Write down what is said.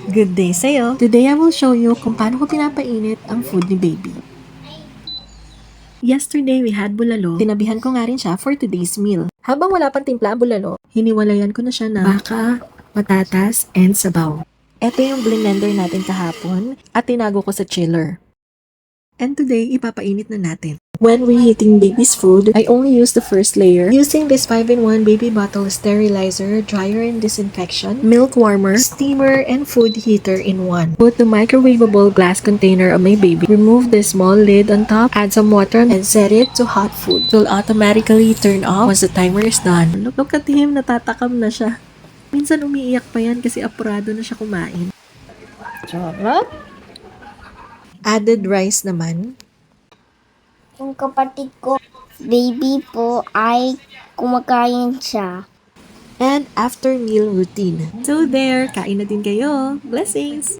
Good day sa'yo! Today I will show you kung paano ko pinapainit ang food ni baby. Yesterday we had bulalo. Tinabihan ko nga rin siya for today's meal. Habang wala pang timpla ang bulalo, hiniwalayan ko na siya na baka, patatas, and sabaw. Ito yung blender natin kahapon at tinago ko sa chiller. And today, ipapainit na natin. When reheating baby's food, I only use the first layer using this 5-in-1 baby bottle sterilizer, dryer and disinfection, milk warmer, steamer, and food heater in one. Put the microwavable glass container on my baby. Remove the small lid on top, add some water, and set it to hot food. It will automatically turn off once the timer is done. Look at him, natatakam na siya. Minsan umiiyak pa yan kasi apurado na siya kumain. Charot! Added rice naman. Yung kapatid ko, baby po, ay kumakain siya. And after meal routine. So there, kain na din kayo. Blessings!